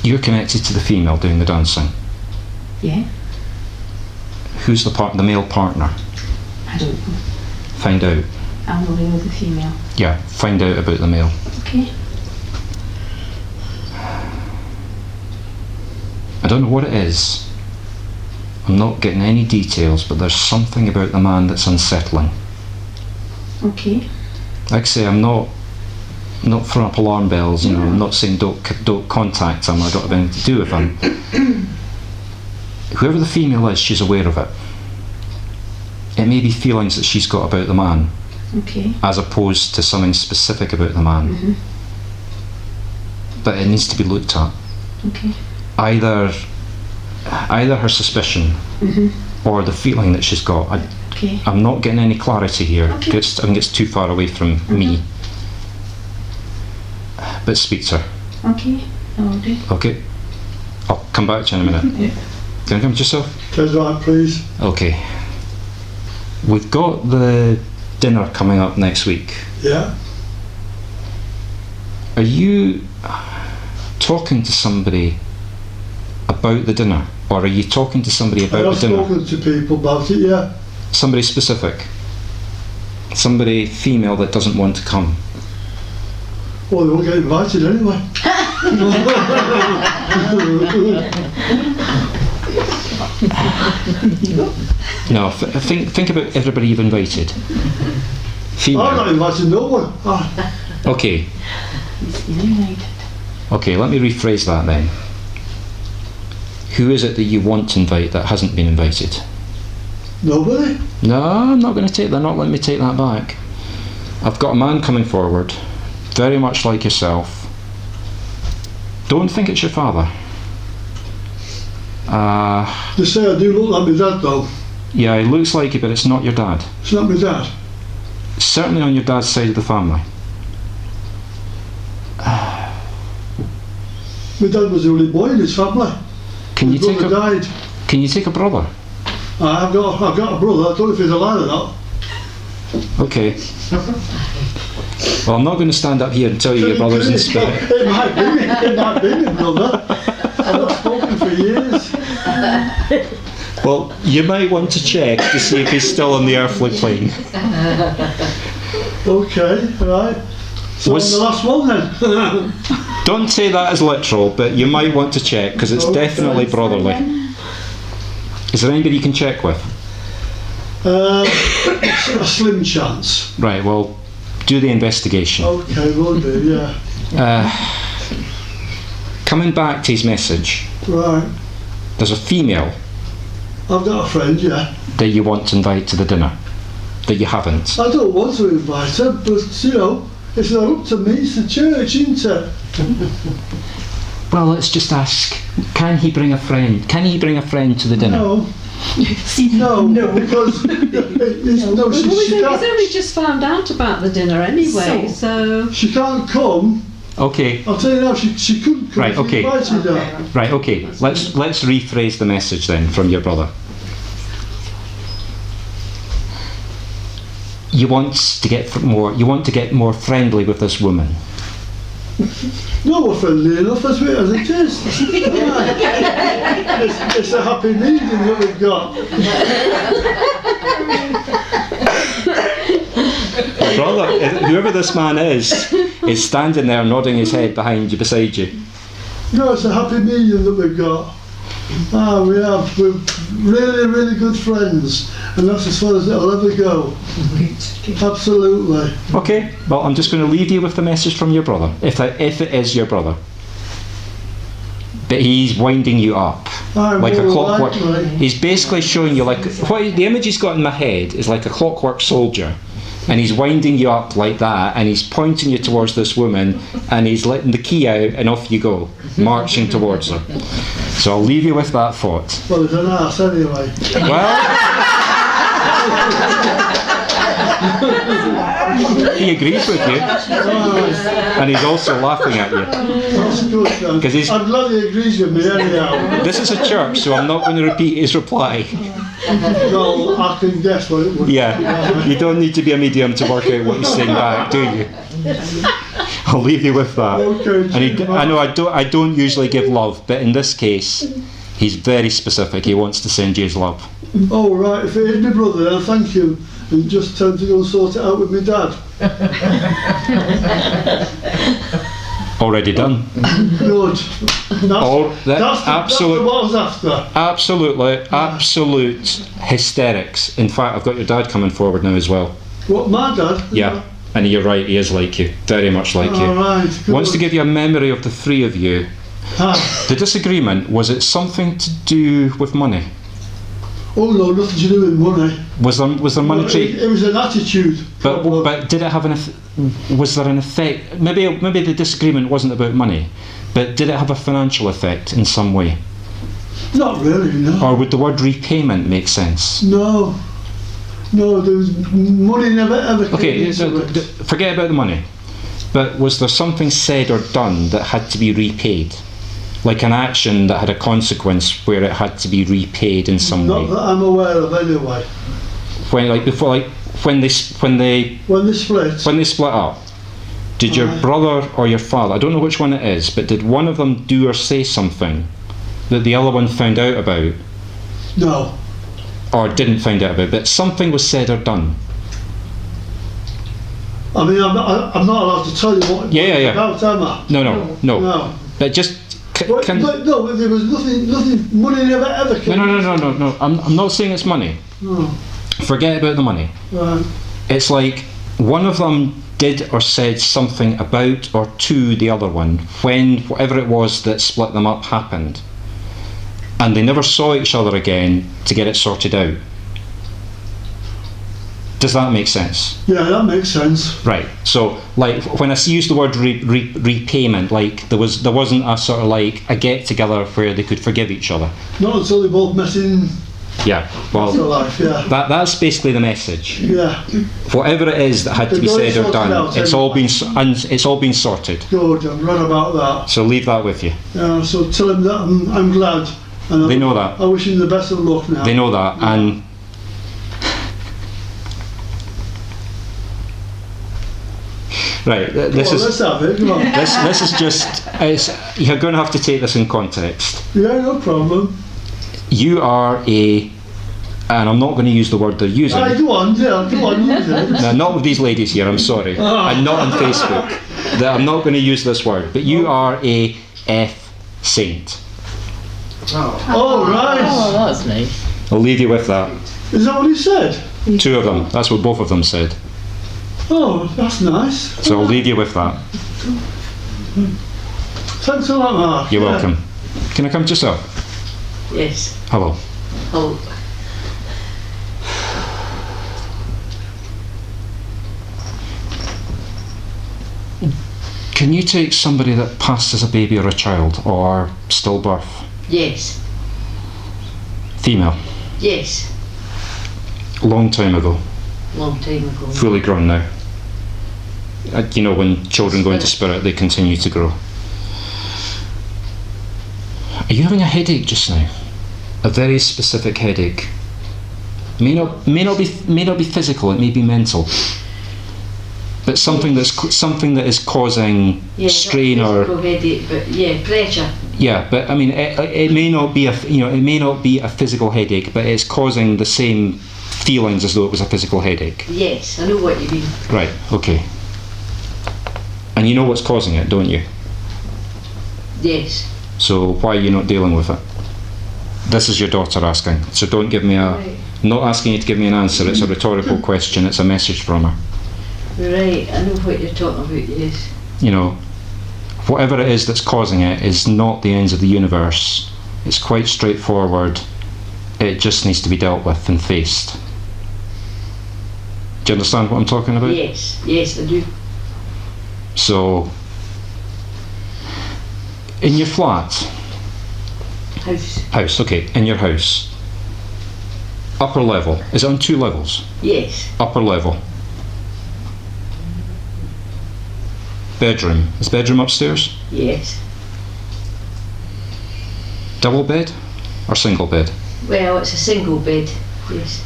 You're connected to the female doing the dancing. Yeah. Who's the male partner? I don't know. Find out. I'm only with the female. Yeah, find out about the male. Okay. I don't know what it is. I'm not getting any details, but there's something about the man that's unsettling. Okay. Like I say, I'm not throwing up alarm bells, you know, I'm not saying don't contact him, I don't have anything to do with him. Whoever the female is, she's aware of it. It may be feelings that she's got about the man, Okay. as opposed to something specific about the man. Mm-hmm. But it needs to be looked at. Okay. Either her suspicion Mm-hmm. or the feeling that she's got. Okay. I'm not getting any clarity here. Okay. I think it's too far away from me. But speak to her. Okay. I'll do. Okay. I'll come back to you in a minute. Yeah. Can you come to yourself? Turn right, please. Okay. We've got the dinner coming up next week. Yeah. Are you talking to somebody about the dinner? Or are you talking to somebody I about have the dinner? spoken to people about it, yeah. Somebody specific? Somebody female that doesn't want to come? Well, they won't get invited anyway. No, think about everybody you've invited. Female. I'm not inviting no one. Okay. Okay, let me rephrase that then. Who is it that you want to invite that hasn't been invited? Nobody. No, I'm not going to take that. Not letting me take that back. I've got a man coming forward, very much like yourself. Don't think it's your father. They say I do look like my dad though. Yeah, he looks like you, but it's not your dad. It's not my dad. It's certainly on your dad's side of the family. My dad was the only boy in his family. Can you His take brother a died. Can you take a brother? I've got a brother. I don't know if he's alive or not. Okay. Well, I'm not going to stand up here and tell you your brother's in spirit. It might be my brother. I've not spoken for years. Well, you might want to check to see if he's still on the earthly plane. Okay, right. So Was- I'm the last one then. Don't say that as literal, but you might want to check because it's Okay. definitely brotherly. Is there anybody you can check with? A slim chance. Right, well, do the investigation. Okay, will do, yeah. Coming back to his message, Right. there's a female I've got a friend, yeah. that you want to invite to the dinner that you haven't. I don't want to invite her, but you know, It's not up to me, it's the church, isn't it? Well, let's just ask, can he bring a friend? Can he bring a friend to the dinner? No. No, because it's, no, she He's can't. only just found out about the dinner anyway, so... She can't come. Okay. I'll tell you now, she couldn't come. Right, She okay. invited her. Right, okay. Let's rephrase the message then from your brother. You want to get more friendly with this woman. No, we're friendly enough as it is. It's a happy medium that we've got. Brother, whoever this man is standing there nodding his head behind you, beside you. No, it's a happy medium that we've got. We have. We're really, really good friends, and that's as far as it'll ever go. Absolutely. Okay, well, I'm just going to leave you with the message from your brother, if it is your brother. But he's winding you up like a clockwork. He's basically showing you the image he's got in my head is like a clockwork soldier, and he's winding you up like that, and he's pointing you towards this woman, and he's letting the key out, and off you go, marching towards her. So I'll leave you with that thought. Well, he's an arse anyway. Well, he agrees with you, and he's also laughing at you. That's good, then. 'Cause he's- I'm glad he agrees with me anyhow. This is a church, so I'm not going to repeat his reply. Well, I can guess what it would be. Yeah, you don't need to be a medium to work out what he's saying back, do you? I'll leave you with that. Okay, And I know I don't usually give love, but in this case, he's very specific. He wants to send you his love. Oh, right, if it is my brother, then thank you. And just tell him to go and sort it out with my dad. Already done. Good. That's what I was after. Absolute hysterics. In fact, I've got your dad coming forward now as well. What, my dad? Yeah, and you're right, he is like you, very much like you. All right. Wants to give you a memory of the three of you. The disagreement, was it something to do with money? Oh no, nothing to do with money. Was there monetary? It was an attitude. But did it have was there an effect? Maybe the disagreement wasn't about money, but did it have a financial effect in some way? Not really, no. Or would the word repayment make sense? No, there was money never ever came into it. Forget about the money. But was there something said or done that had to be repaid? Like an action that had a consequence where it had to be repaid in some way? Not that I'm aware of anyway. When they split up, did your brother or your father, I don't know which one it is, but did one of them do or say something that the other one found out about? No. Or didn't find out about, but something was said or done? I mean, I'm not allowed to tell you what it's about, am I? No. But just... But there was nothing, money never ever came. No. I'm not saying it's money. No. Forget about the money. Right. It's like one of them did or said something about or to the other one when whatever it was that split them up happened, and they never saw each other again to get it sorted out. Does that make sense? Yeah, that makes sense. Right. So, like, when I use the word repayment, like there wasn't a sort of like a get together where they could forgive each other. Not until they both met in Yeah. Well, afterlife. Yeah. That's basically the message. Yeah. Whatever it is that had to be said or done, it's all been sorted. Good. I'm glad about that. So leave that with you. Yeah. So tell him that I'm glad. And They know that. I wish him the best of luck now. They know that, and. Right, Let's have it. Come on. this is just, you're going to have to take this in context. Yeah, no problem. You are and I'm not going to use the word they're using. Go on, use it. No, not with these ladies here, I'm sorry. I'm not on Facebook. I'm not going to use this word, but you are a F saint. Oh, right. Oh, that's nice. I'll leave you with that. Is that what he said? Two of them, that's what both of them said. Oh, that's nice. So I'll leave you with that. Thanks a lot, Mark. You're welcome. Can I come to yourself? Yes. Hello. Oh. Can you take somebody that passed as a baby or a child or stillbirth? Yes. Female? Yes. Long time ago? Long time ago. Fully grown now? You know, when children go into spirit, they continue to grow. Are you having a headache just now? A very specific headache. May not be physical. It may be mental. But something that is causing strain or headache, but pressure. Yeah, but I mean, it may not be a physical headache, but it's causing the same feelings as though it was a physical headache. Yes, I know what you mean. Right. Okay. And you know what's causing it, don't you? Yes. So why are you not dealing with it? This is your daughter asking. So don't give me Right. not asking you to give me an answer. It's a rhetorical question. It's a message from her. Right, I know what you're talking about, yes. You know, whatever it is that's causing it is not the ends of the universe. It's quite straightforward. It just needs to be dealt with and faced. Do you understand what I'm talking about? Yes, yes, I do. So, in your flat, House, okay, in your house, upper level, is it on 2 levels? yes, Upper level. Bedroom, is bedroom upstairs? yes. Double bed or single bed? Well, it's a single bed, yes.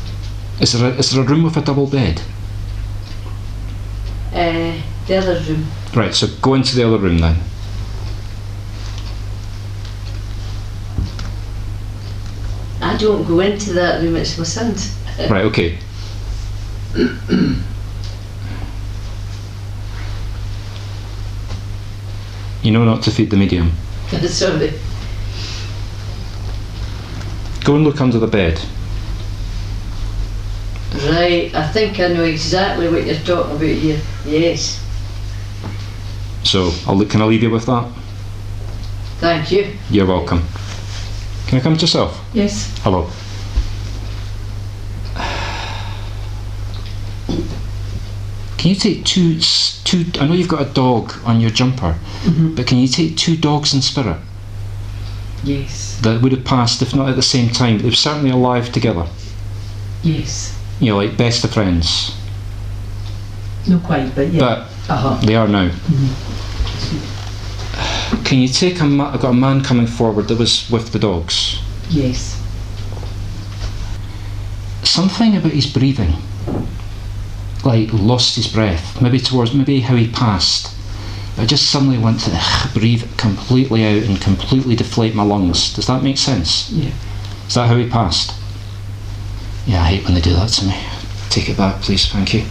Is there a room with a double bed? The other room. Right, so go into the other room then. I don't go into that room, it's my son's. Right, okay. You know not to feed the medium. Sorry. Go and look under the bed. Right, I think I know exactly what you're talking about here. Yes. So, can I leave you with that? Thank you. You're welcome. Can I come to yourself? Yes. Hello. Can you take two? I know you've got a dog on your jumper, but can you take 2 dogs in spirit Yes. that would have passed, if not at the same time, but they were certainly alive together? Yes. You know, like best of friends. Not quite, but yeah. But they are now. Can you take I've got a man coming forward that was with the dogs. Yes. Something about his breathing. Like lost his breath. Maybe how he passed. I just suddenly want to breathe completely out and completely deflate my lungs. Does that make sense? Yeah. Is that how he passed? Yeah, I hate when they do that to me. Take it back, please, thank you.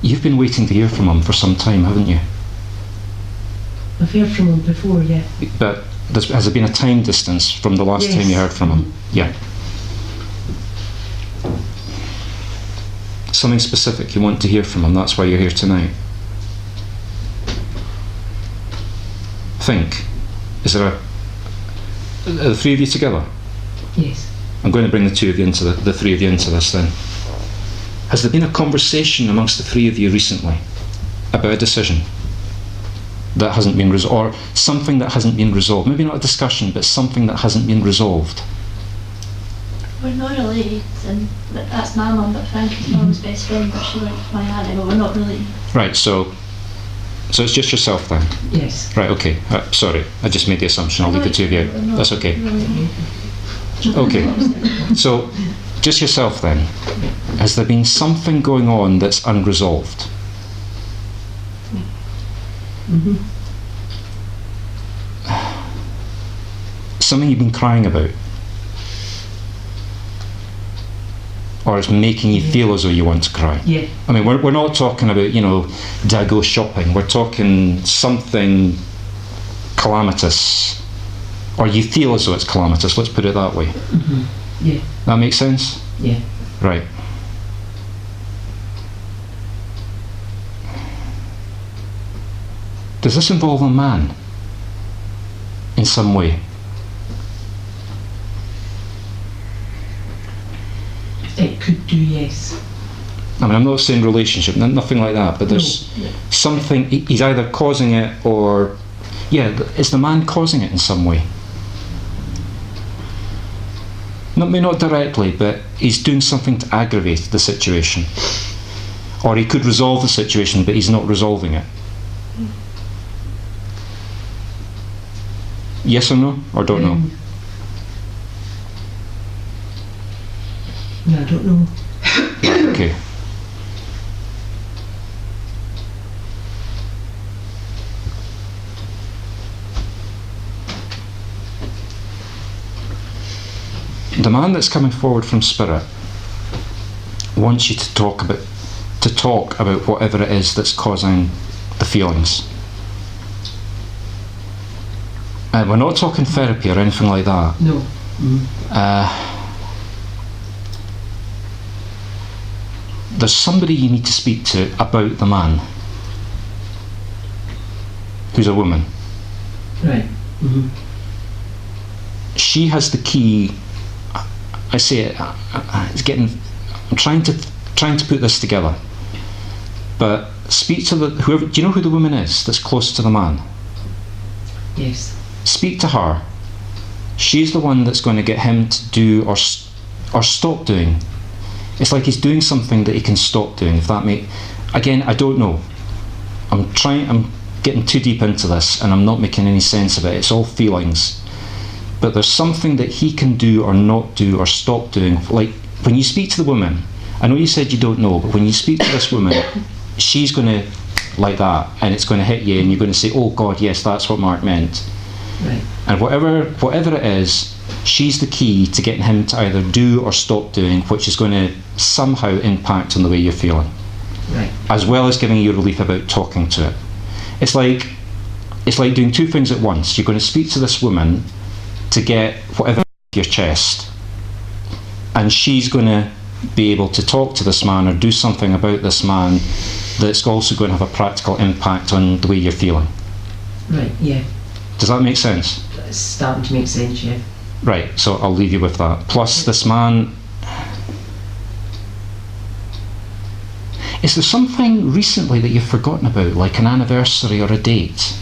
You've been waiting to hear from him for some time, haven't you? I've heard from him before, yeah. But has there been a time distance from the last time you heard from him? Yeah. Something specific you want to hear from him, that's why you're here tonight. Think. Is there are the 3 of you together? Yes. I'm going to bring the 2 of you into the 3 of you into this then. Has there been a conversation amongst the 3 of you recently about a decision that hasn't been resolved, or something that hasn't been resolved? Maybe not a discussion, but something that hasn't been resolved. We're not related, and that's my mum, but Frankie's mum's best friend, but she went with my aunt, but we're not related. Right, so it's just yourself then? Yes. Right, okay. Sorry, I just made the assumption. I'll leave the 2 of you out. That's okay. Okay, so just yourself then. Has there been something going on that's unresolved? Something you've been crying about? Or it's making you feel as though you want to cry? Yeah. I mean, we're not talking about, did I go shopping? We're talking something calamitous. Or you feel as though it's calamitous, let's put it that way. Yeah. That makes sense? Yeah. Right. Does this involve a man in some way? Could do, yes. I mean, I'm not saying relationship, nothing like that, but there's something, he's either causing it or, is the man causing it in some way? Maybe not directly, but he's doing something to aggravate the situation. Or he could resolve the situation, but he's not resolving it. Yes or no? Or don't know? No, I don't know. Okay. The man that's coming forward from Spirit wants you to talk about whatever it is that's causing the feelings. We're not talking therapy or anything like that. No. There's somebody you need to speak to about the man, who's a woman. Right. She has the key. I say it. I'm trying to put this together. But speak to whoever. Do you know who the woman is that's close to the man? Yes. Speak to her. She's the one that's going to get him to do or stop doing. It's like he's doing something that he can stop doing. If that again, I don't know. I'm getting too deep into this, and I'm not making any sense of it. It's all feelings. But there's something that he can do or not do or stop doing. Like when you speak to the woman, I know you said you don't know, but when you speak to this woman, she's going to like that, and it's going to hit you, and you're going to say, "Oh God, yes, that's what Mark meant." Right. And whatever it is, she's the key to getting him to either do or stop doing, which is going to somehow impact on the way you're feeling. Right. As well as giving you relief about talking to it. It's like doing two things at once. You're going to speak to this woman to get whatever off your chest, and she's going to be able to talk to this man or do something about this man that's also going to have a practical impact on the way you're feeling. Right, yeah. Does that make sense? It's starting to make sense, yeah. Right, so I'll leave you with that. Plus, this man... Is there something recently that you've forgotten about, like an anniversary or a date?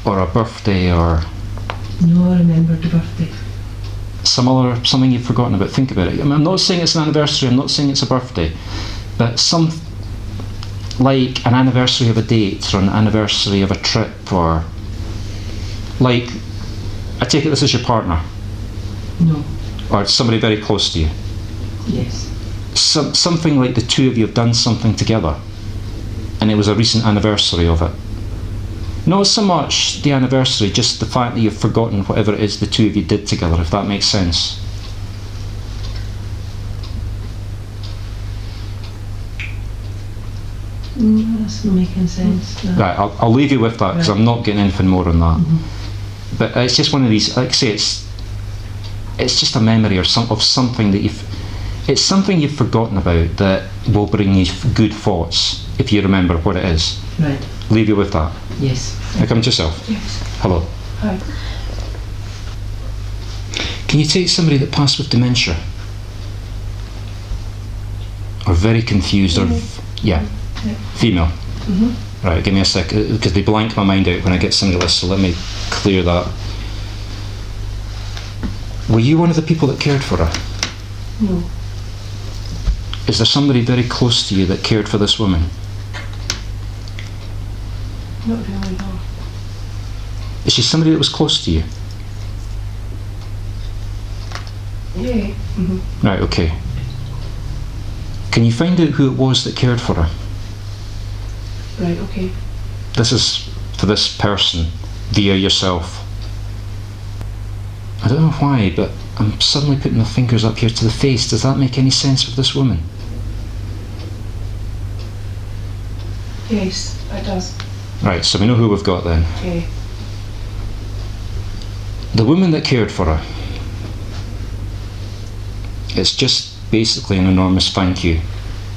Or a birthday, or... No, I remembered the birthday. Something you've forgotten about. Think about it. I mean, I'm not saying it's an anniversary, I'm not saying it's a birthday, but like an anniversary of a date, or an anniversary of a trip, or... Like, I take it this is your partner? No. Or somebody very close to you? Yes. Something like the two of you have done something together, and it was a recent anniversary of it. Not so much the anniversary, just the fact that you've forgotten whatever it is the two of you did together, if that makes sense. No, that's not making sense. No. Right, I'll leave you with that, because I'm not getting anything more on that. But it's just one of these, like I say, it's just a memory of something that it's something you've forgotten about that will bring you good thoughts if you remember what it is. Right. Leave you with that. Yes. Now come to yourself. Yes. Hello. Hi. Can you take somebody that passed with dementia? Or very confused, or female? Right, give me a sec, because they blank my mind out when I get somebody like this, so let me clear that. Were you one of the people that cared for her? No. Is there somebody very close to you that cared for this woman? Not really, no. Is she somebody that was close to you? Yeah. Right, okay. Can you find out who it was that cared for her? Right, okay. This is for this person via yourself. I don't know why, but I'm suddenly putting my fingers up here to the face. Does that make any sense with this woman? Yes, it does. Right, so we know who we've got then. Okay. The woman that cared for her. It's just basically an enormous thank you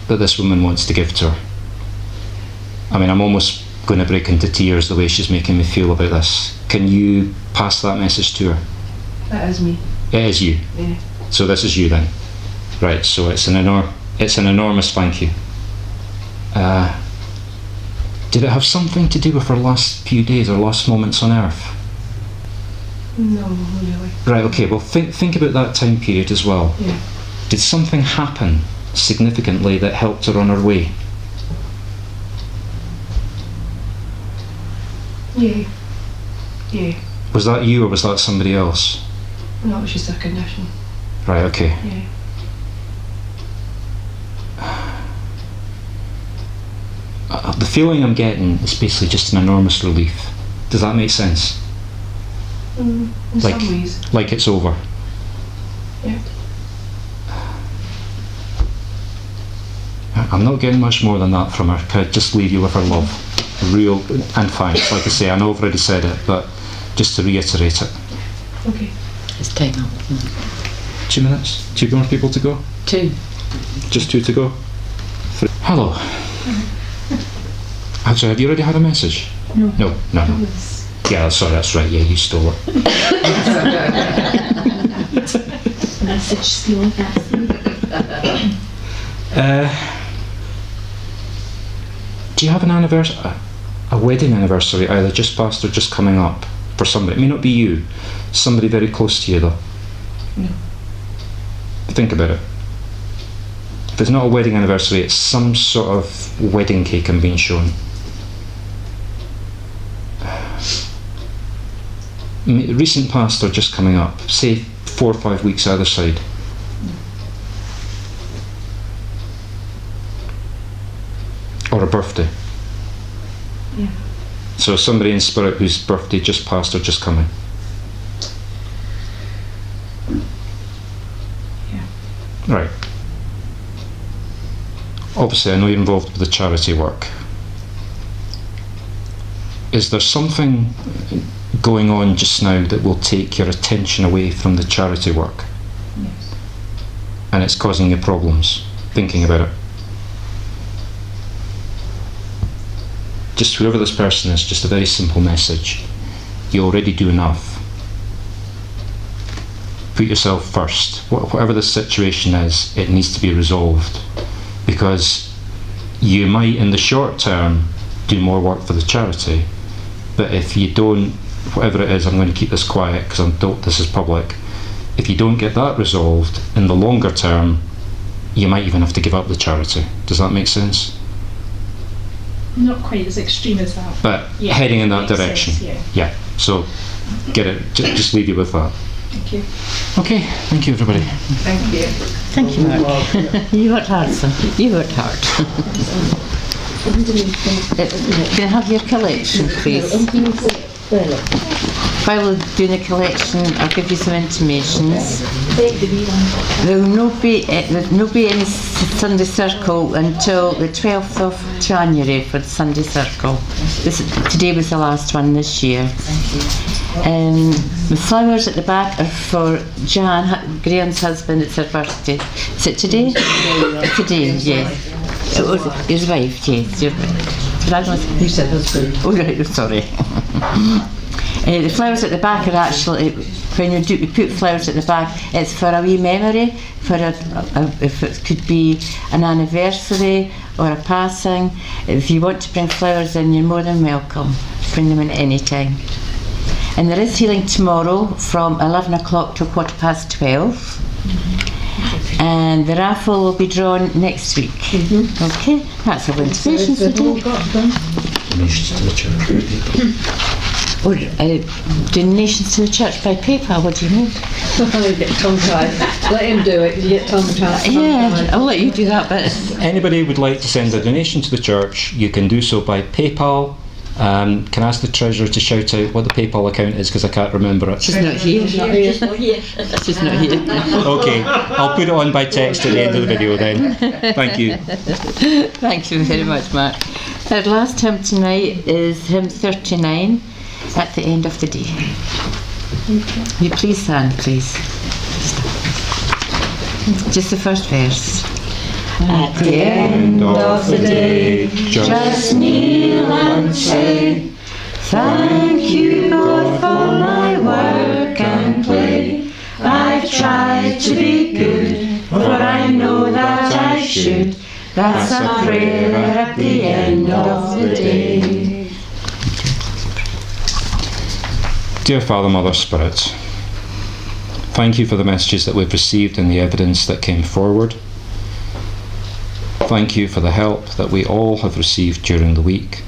that this woman wants to give to her. I mean, I'm almost going to break into tears the way she's making me feel about this. Can you pass that message to her? That is me. It is you. Yeah. So this is you then. Right, so it's an enormous thank you. Did it have something to do with our last few days, our last moments on earth? No, really. Right, okay, well think about that time period as well. Yeah. Did something happen significantly that helped her on her way? Yeah. Yeah. Was that you or was that somebody else? No, it was just a condition. Right, okay. Yeah. The feeling I'm getting is basically just an enormous relief. Does that make sense? In Like- some ways. Like it's over. Yeah. I'm not getting much more than that from her. Can I just leave you with her love? Real and thanks. Like I say, I know I've already said it, but just to reiterate it. Okay. It's time up. 2 minutes? 2 more people to go? 2. Just 2 to go? 3. Hello. Actually, have you already had a message? No. No. Yeah, sorry, that's right. Yeah, you stole it. Message stealing fancy. Do you have an anniversary, a wedding anniversary, either just past or just coming up for somebody? It may not be you, somebody very close to you though. No. Think about it. If it's not a wedding anniversary, it's some sort of wedding cake I'm being shown. Recent past or just coming up, say 4 or 5 weeks either side. Or a birthday. Yeah. So somebody in spirit whose birthday just passed or just coming. Yeah. Right. Obviously, I know you're involved with the charity work. Is there something going on just now that will take your attention away from the charity work? Yes. And it's causing you problems thinking about it? Just whoever this person is, just a very simple message. You already do enough. Put yourself first. Whatever the situation is, it needs to be resolved. Because you might, in the short term, do more work for the charity, but if you don't, whatever it is, I'm going to keep this quiet because this is public. If you don't get that resolved, in the longer term, you might even have to give up the charity. Does that make sense? Not quite as extreme as that. But yeah, heading in that makes direction. sense, Yeah. So get it. Just leave you with that. Thank you. Okay. Thank you, everybody. Thank you. Thank you, Mark. You worked hard, son. You worked hard. Can I have your collection, please? While we're doing the collection, I'll give you some intimations. There will not be any Sunday Circle until the 12th of January for the Sunday Circle. Today was the last one this year. The flowers at the back are for Jan, Graham's husband. It's her birthday. Is it today? Today, yes. It was his wife, yes. You said husband. Oh, right, sorry. The flowers at the back are actually, when you put flowers at the back, it's for a wee memory, for if it could be an anniversary or a passing. If you want to bring flowers in, you're more than welcome. Bring them in any time. And there is healing tomorrow from 11 o'clock to 12:15. And the raffle will be drawn next week. Okay, that's all inspiration today. Donations to the church. Or donations to the church by PayPal, what do you mean? You get tongue-tied. Let him do it, you get tongue-tied. Yeah, I'll let you do that bit. Anybody would like to send a donation to the church, you can do so by PayPal. Can I ask the treasurer to shout out what the PayPal account is, because I can't remember it. She's not here. She's not here. She's not here. Okay, I'll put it on by text at the end of the video then. Thank you. Thank you very much, Mark. Our last hymn tonight is hymn 39, At the End of the Day. Will you please stand, please? Just the first verse. At the end of the day, just kneel and say, thank you, God, for my work and play. I've tried to be good for I know that I should. That's a prayer at the end of the day. Dear Father, Mother, Spirit, thank you for the messages that we've received and the evidence that came forward. Thank you for the help that we all have received during the week.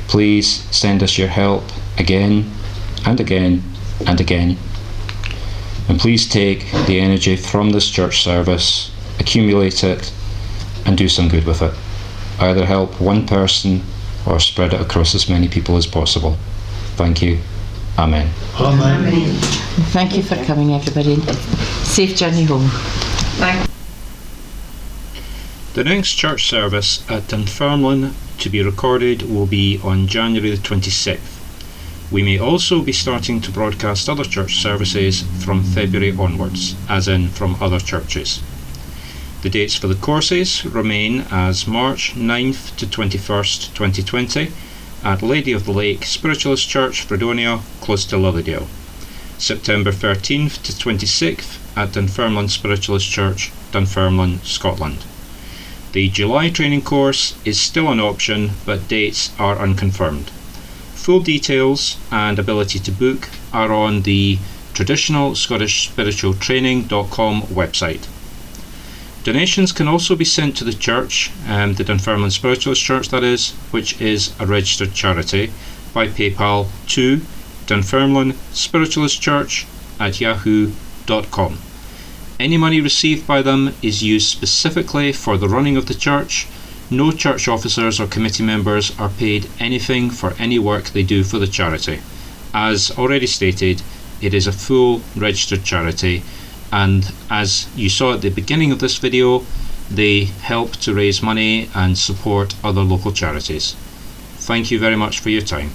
Please send us your help again and again and again. And please take the energy from this church service, accumulate it, and do some good with it. Either help one person or spread it across as many people as possible. Thank you. Amen. Amen. Thank you for coming, everybody. Safe journey home. The next church service at Dunfermline to be recorded will be on January the 26th. We may also be starting to broadcast other church services from February onwards, as in from other churches. The dates for the courses remain as March 9th to 21st, 2020 at Lady of the Lake Spiritualist Church, Fredonia, close to Lilydale. September 13th to 26th at Dunfermline Spiritualist Church, Dunfermline, Scotland. The July training course is still an option, but dates are unconfirmed. Full details and ability to book are on the traditional Scottish Spiritual Training.com website. Donations can also be sent to the church, the Dunfermline Spiritualist Church that is, which is a registered charity, by PayPal to Dunfermline Spiritualist Church at yahoo.com. Any money received by them is used specifically for the running of the church. No church officers or committee members are paid anything for any work they do for the charity. As already stated, it is a full registered charity, and as you saw at the beginning of this video, they help to raise money and support other local charities. Thank you very much for your time.